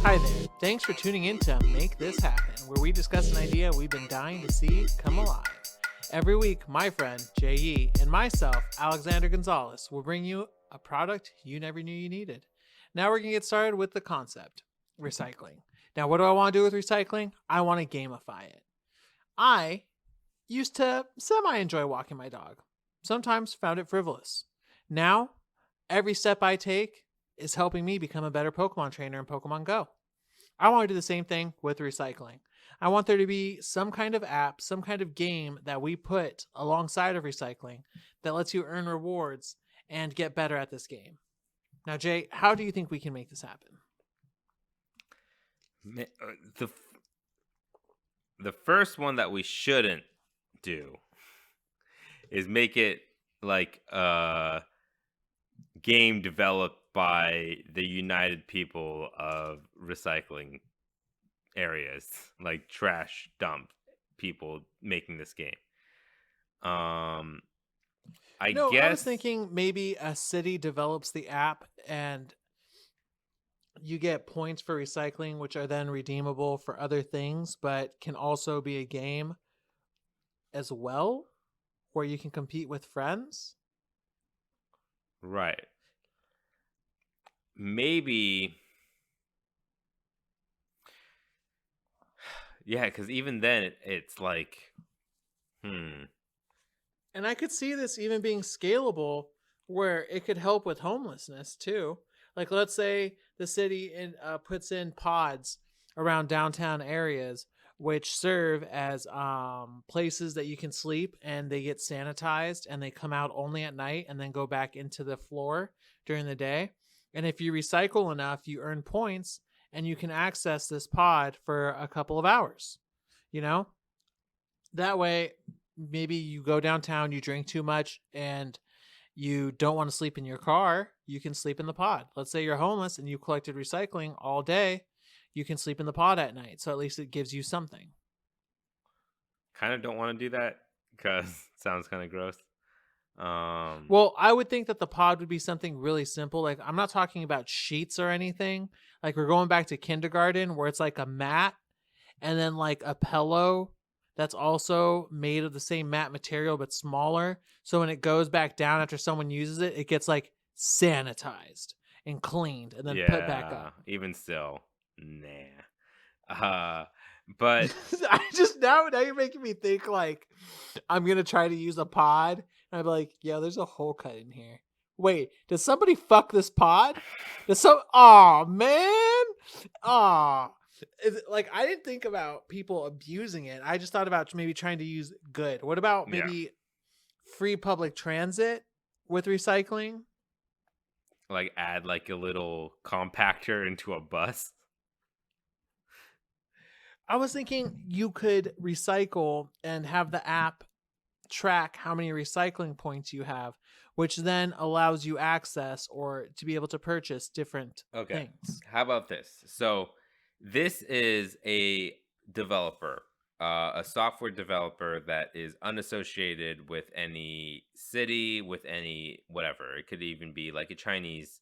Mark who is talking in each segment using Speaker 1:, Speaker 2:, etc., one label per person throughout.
Speaker 1: Hi there. Thanks for tuning in to Make This Happen, where we discuss an idea we've been dying to see come alive. Every week, my friend J.E. and myself, Alexander Gonzalez, will bring you a product you never knew you needed. Now we're going to get started with the concept, recycling. Now, what do I want to do with recycling? I want to gamify it. I used to semi-enjoy walking my dog. Sometimes found it frivolous. Now, every step I take is helping me become a better Pokemon trainer in Pokemon Go. I want to do the same thing with recycling. I want there to be some kind of app, some kind of game that we put alongside of recycling that lets you earn rewards and get better at this game. Now, Jay, how do you think we can make this happen?
Speaker 2: The first one that we shouldn't do is make it like a game developed by the United People of Recycling Areas, like trash dump people making this game. I
Speaker 1: was thinking maybe a city develops the app and you get points for recycling, which are then redeemable for other things, but can also be a game as well, where you can compete with friends.
Speaker 2: Right. Maybe. Yeah, because even then it's like,
Speaker 1: And I could see this even being scalable, where it could help with homelessness too. Like, let's say the city puts in pods around downtown areas, which serve as places that you can sleep, and they get sanitized and they come out only at night and then go back into the floor during the day. And if you recycle enough, you earn points and you can access this pod for a couple of hours. You know, that way, maybe you go downtown, you drink too much, and you don't want to sleep in your car, you can sleep in the pod. Let's say you're homeless and you collected recycling all day, you can sleep in the pod at night. So at least it gives you something.
Speaker 2: Kind of don't want to do that because it sounds kind of gross.
Speaker 1: Well, I would think that the pod would be something really simple. Like, I'm not talking about sheets or anything. Like, we're going back to kindergarten where it's like a mat and then like a pillow that's also made of the same mat material but smaller. So when it goes back down after someone uses it, it gets like sanitized and cleaned and then put back up.
Speaker 2: Even still, nah. But
Speaker 1: I just now you're making me think like I'm gonna try to use a pod and I'm like, yeah, there's a hole cut in here. Wait, does somebody fuck this pod? Oh man, like, I didn't think about people abusing it. I just thought about maybe trying to use good. What about maybe free public transit with recycling?
Speaker 2: Like, add like a little compactor into a bus.
Speaker 1: I was thinking you could recycle and have the app track how many recycling points you have, which then allows you access or to be able to purchase different things.
Speaker 2: How about this? So this is a developer, a software developer that is unassociated with any city, with any whatever. It could even be like a Chinese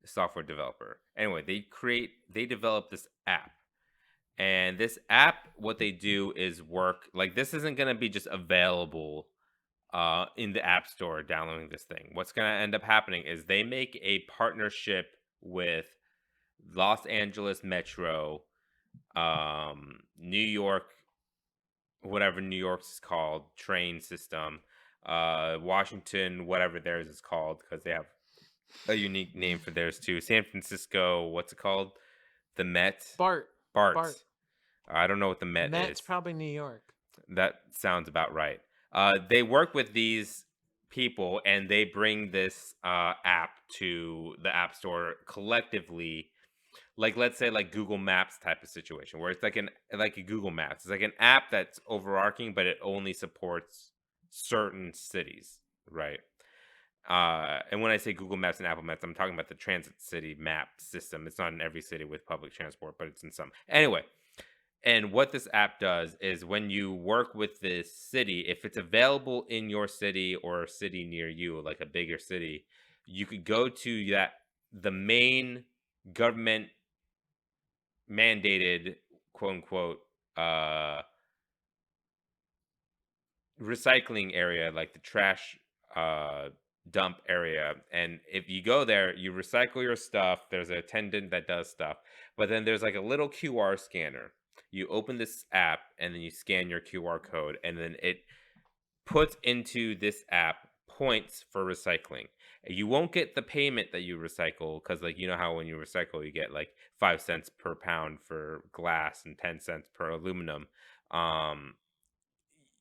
Speaker 2: software developer. Anyway, they develop this app. And this app, what they do is work like this isn't going to be just available in the App Store downloading this thing. What's going to end up happening is they make a partnership with Los Angeles Metro, New York, whatever New York's is called, train system, Washington, whatever theirs is called, because they have a unique name for theirs too. San Francisco, what's it called? The Met?
Speaker 1: BART.
Speaker 2: I don't know what the Met is.
Speaker 1: Met's probably New York.
Speaker 2: That sounds about right. They work with these people and they bring this app to the App Store collectively. Like, let's say like Google Maps type of situation where it's like a Google Maps. It's like an app that's overarching, but it only supports certain cities, right? And when I say Google Maps and Apple Maps, I'm talking about the transit city map system. It's not in every city with public transport, but it's in some. Anyway, and what this app does is when you work with this city, if it's available in your city or a city near you, like a bigger city, you could go to the main government mandated, quote unquote, uh recycling area, like the trash uh dump area. And if you go there, you recycle your stuff. There's an attendant that does stuff, but then there's like a little QR scanner. You open this app and then you scan your QR code, and then it puts into this app points for recycling. You won't get the payment that you recycle, because, like, you know how when you recycle you get like 5 cents per pound for glass and 10 cents per aluminum. um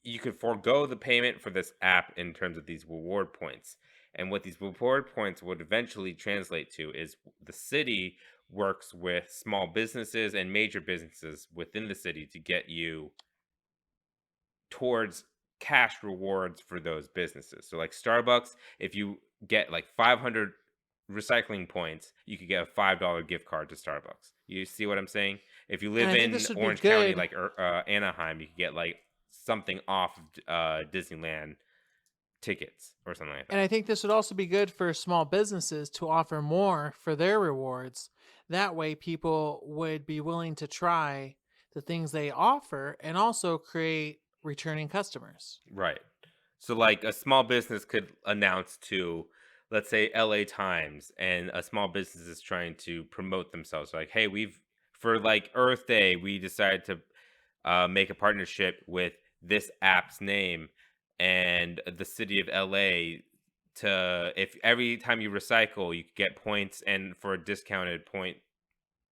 Speaker 2: you could forego the payment for this app in terms of these reward points. And what these reward points would eventually translate to is the city works with small businesses and major businesses within the city to get you towards cash rewards for those businesses. So like Starbucks, if you get like 500 recycling points, you could get a $5 gift card to Starbucks. You see what I'm saying? If you
Speaker 1: And
Speaker 2: live
Speaker 1: I think
Speaker 2: in
Speaker 1: this would be
Speaker 2: Orange County,
Speaker 1: good.
Speaker 2: like Anaheim, you could get like something off Disneyland tickets or something like
Speaker 1: And
Speaker 2: that.
Speaker 1: I think this would also be good for small businesses to offer more for their rewards. That way, people would be willing to try the things they offer and also create returning customers.
Speaker 2: Right. So like a small business could announce to, let's say, LA Times, and a small business is trying to promote themselves. Like, hey, we've for like Earth Day, we decided to make a partnership with this app's name and the city of LA, to, if every time you recycle, you could get points, and for a discounted point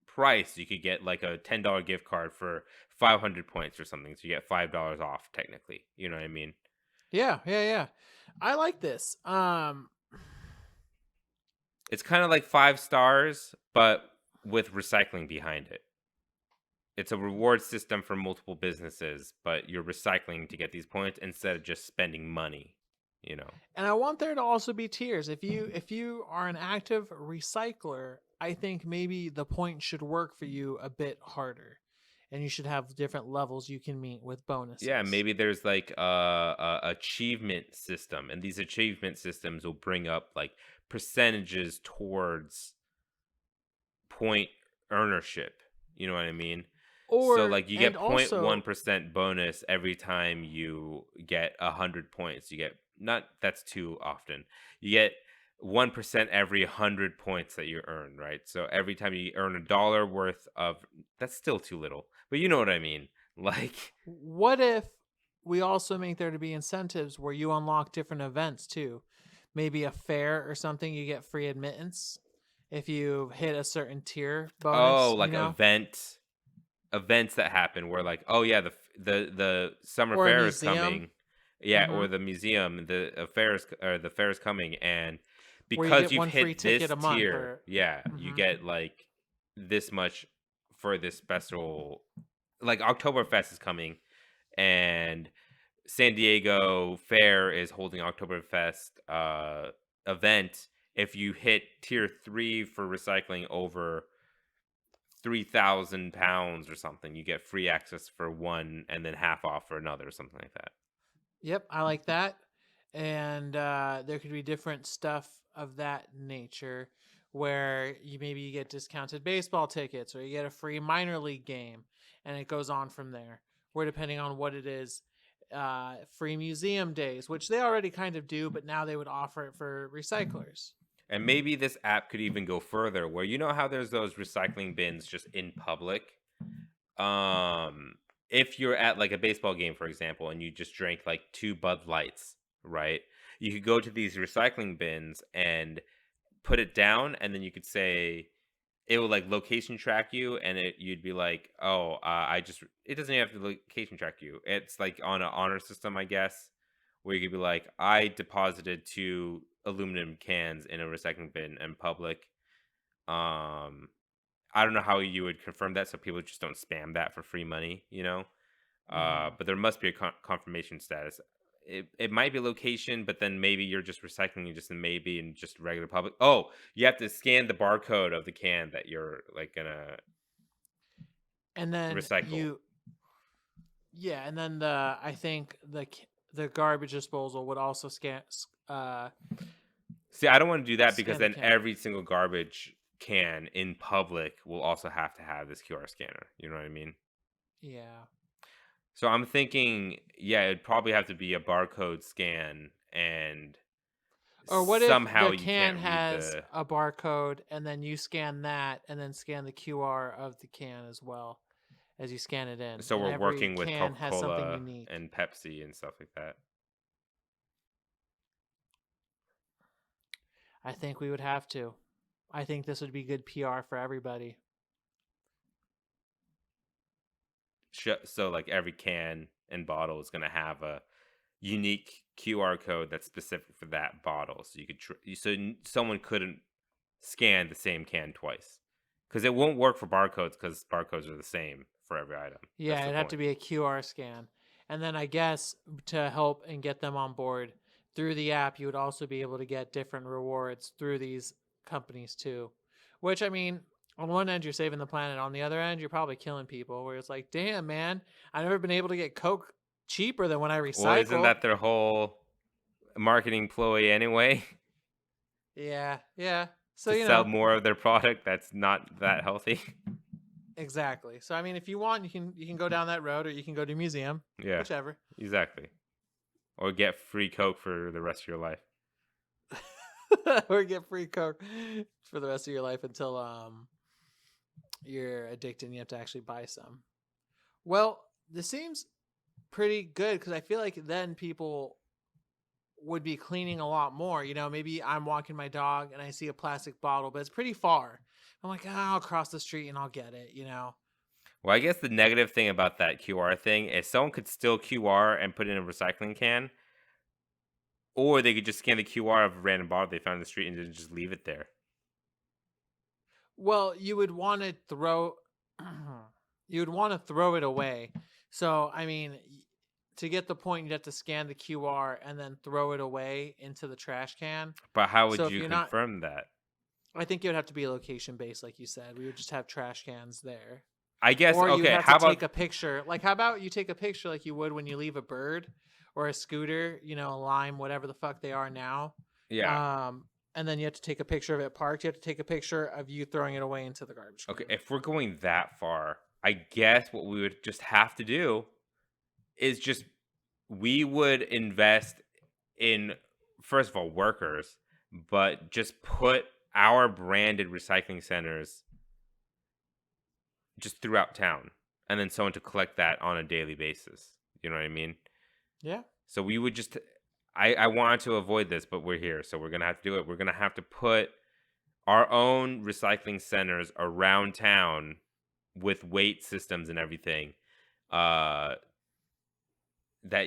Speaker 2: price, you could get like a $10 gift card for 500 points or something. So you get $5 off technically. You know what I mean?
Speaker 1: Yeah, yeah, yeah. I like this.
Speaker 2: It's kind of like 5 stars, but with recycling behind it. It's a reward system for multiple businesses, but you're recycling to get these points instead of just spending money, you know?
Speaker 1: And I want there to also be tiers. If you are an active recycler, I think maybe the point should work for you a bit harder. And you should have different levels you can meet with
Speaker 2: Yeah,
Speaker 1: bonuses.
Speaker 2: maybe there's like a achievement system, and these achievement systems will bring up like percentages towards point earnership. You know what I mean? So
Speaker 1: Or
Speaker 2: like you
Speaker 1: and
Speaker 2: get
Speaker 1: also
Speaker 2: 0.1% bonus every time you get 100 points. You get, not, that's too often. You get 1% every 100 points that you earn, right? So every time you earn $1 worth of, that's still too little, but you know what I mean. Like,
Speaker 1: what if we also make there to be incentives where you unlock different events too? Maybe a fair or something, you get free admittance if you hit a certain tier
Speaker 2: oh,
Speaker 1: bonus,
Speaker 2: like events that happen where, like, oh yeah, the summer
Speaker 1: or a
Speaker 2: fair is
Speaker 1: museum.
Speaker 2: coming. Yeah,
Speaker 1: Hmm.
Speaker 2: or the museum, the fair is coming, and
Speaker 1: Where you
Speaker 2: because
Speaker 1: get
Speaker 2: you've
Speaker 1: one free
Speaker 2: hit
Speaker 1: ticket
Speaker 2: this
Speaker 1: a month
Speaker 2: tier,
Speaker 1: or
Speaker 2: yeah, you
Speaker 1: hmm
Speaker 2: get like this much for this special. Like Oktoberfest is coming, and San Diego Fair is holding Oktoberfest event. If you hit tier 3 for recycling over 3,000 pounds or something, you get free access for one and then half off for another, or something like that.
Speaker 1: Yep, I like that. And there could be different stuff of that nature where you get discounted baseball tickets or you get a free minor league game, and it goes on from there. Where depending on what it is, free museum days, which they already kind of do, but now they would offer it for recyclers.
Speaker 2: And maybe this app could even go further, where you know how there's those recycling bins just in public. Um, if you're at like a baseball game, for example, and you just drank like 2 Bud Lights, right? You could go to these recycling bins and put it down, and then you could say, it will like location track you, and you'd be like, oh, I just, it doesn't even have to location track you. It's like on an honor system, I guess, where you could be like, I deposited 2 aluminum cans in a recycling bin in public. um I don't know how you would confirm that, so people just don't spam that for free money, you know.
Speaker 1: Hmm.
Speaker 2: But there must be a confirmation status. It might be location, but then maybe you're just recycling, you just maybe in just regular public. Oh, you have to scan the barcode of the can that you're like gonna
Speaker 1: And then
Speaker 2: recycle.
Speaker 1: yeah, and then I think the garbage disposal would also
Speaker 2: See, I don't want to do that, because
Speaker 1: scan the
Speaker 2: then
Speaker 1: can.
Speaker 2: every single garbage can in public will also have to have this QR scanner. You know what I mean?
Speaker 1: Yeah.
Speaker 2: So I'm thinking, yeah, it'd probably have to be a barcode scan, and
Speaker 1: Or what if
Speaker 2: somehow
Speaker 1: the
Speaker 2: you
Speaker 1: can
Speaker 2: can't read
Speaker 1: has
Speaker 2: the.
Speaker 1: a barcode and then you scan that and then scan the QR of the can as well as you scan it in,
Speaker 2: So
Speaker 1: and
Speaker 2: we're
Speaker 1: every
Speaker 2: working with
Speaker 1: can has something
Speaker 2: Coca-Cola
Speaker 1: unique?
Speaker 2: and Pepsi and stuff like that.
Speaker 1: I think we would have to. I think this would be good PR for everybody.
Speaker 2: So like every can and bottle is going to have a unique QR code that's specific for that bottle, so you could someone couldn't scan the same can twice, because it won't work for barcodes, because barcodes are the same for every item.
Speaker 1: Yeah,
Speaker 2: That's the
Speaker 1: it'd have to
Speaker 2: point.
Speaker 1: be a QR scan. And then I guess to help and get them on board through the app, you would also be able to get different rewards through these companies too. Which, I mean, on one end, you're saving the planet. On the other end, you're probably killing people, where it's like, damn, man, I've never been able to get Coke cheaper than when I
Speaker 2: Well, isn't
Speaker 1: recycle.
Speaker 2: that their whole marketing ploy anyway?
Speaker 1: Yeah, yeah. So,
Speaker 2: To
Speaker 1: you
Speaker 2: sell
Speaker 1: know,
Speaker 2: more of their product that's not that healthy.
Speaker 1: exactly. So, I mean, if you want, you can go down that road, or you can go to a museum,
Speaker 2: Yeah,
Speaker 1: whichever.
Speaker 2: exactly. Or get free Coke for the rest of your life.
Speaker 1: Or get free Coke for the rest of your life until you're addicted and you have to actually buy some. Well, this seems pretty good, because I feel like then people would be cleaning a lot more. You know, maybe I'm walking my dog and I see a plastic bottle, but it's pretty far. I'm like, I'll cross the street and I'll get it, you know?
Speaker 2: Well, I guess the negative thing about that QR thing is someone could steal QR and put it in a recycling can, or they could just scan the QR of a random bottle they found in the street and then just leave it there.
Speaker 1: Well, you would want to throw you would want to throw it away. So, I mean, to get the point, you'd have to scan the QR and then throw it away into the trash can.
Speaker 2: But how would
Speaker 1: So if
Speaker 2: you
Speaker 1: you're not,
Speaker 2: confirm that?
Speaker 1: I think it would have to be location based, like you said. We would just have trash cans there.
Speaker 2: I guess,
Speaker 1: Or you would
Speaker 2: okay,
Speaker 1: have
Speaker 2: how
Speaker 1: to take
Speaker 2: about
Speaker 1: a picture. Like, how about you take a picture like you would when you leave a bird or a scooter, you know, a Lime, whatever the fuck they are now.
Speaker 2: yeah.
Speaker 1: And then you have to take a picture of it parked. You have to take a picture of you throwing it away into the garbage can.
Speaker 2: Okay, if we're going that far, I guess what we would just have to do is just we would invest in, first of all, workers, but just put our branded recycling centers just throughout town, and then someone to collect that on a daily basis. You know what I mean?
Speaker 1: Yeah.
Speaker 2: So we would just, I wanted to avoid this, but we're here, so we're gonna have to do it. We're gonna have to put our own recycling centers around town with weight systems and everything, that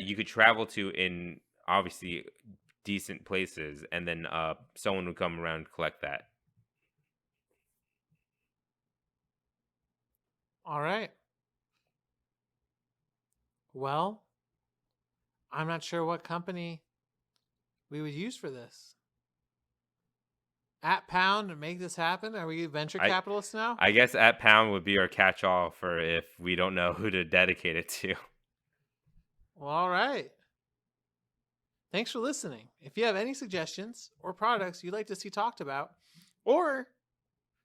Speaker 2: you could travel to in obviously decent places, and then someone would come around and collect that.
Speaker 1: All right. Well, I'm not sure what company we would use for this. At Pound to make this happen? Are we venture
Speaker 2: I
Speaker 1: capitalists now?
Speaker 2: I guess at Pound would be our catch-all for if we don't know who to dedicate it to.
Speaker 1: Well, all right. Thanks for listening. If you have any suggestions or products you'd like to see talked about, or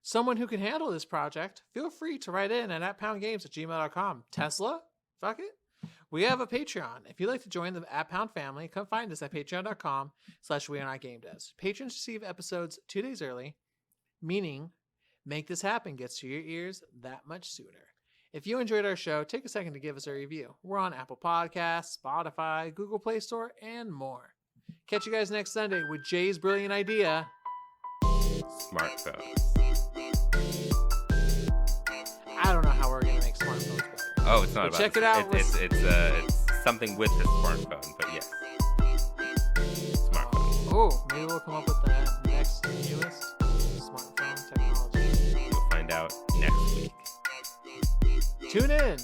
Speaker 1: someone who can handle this project, feel free to write in at @poundgames@gmail.com. Tesla? Fuck it. We have a Patreon. If you'd like to join the @Pound family, come find us at patreon.com/wearenotgamedevs. Patrons receive episodes 2 days early, meaning Make This Happen gets to your ears that much sooner. If you enjoyed our show, take a second to give us a review. We're on Apple Podcasts, Spotify, Google Play Store, and more. Catch you guys next Sunday with Jay's brilliant idea.
Speaker 2: Smartphones.
Speaker 1: I don't know how we're going to make smartphones better.
Speaker 2: Oh, it's not
Speaker 1: But
Speaker 2: about
Speaker 1: check it out.
Speaker 2: It's something with the smartphone, but yes. Smartphone.
Speaker 1: Oh, maybe we'll come up with the next newest smartphone technology.
Speaker 2: You'll find out next week.
Speaker 1: Tune in.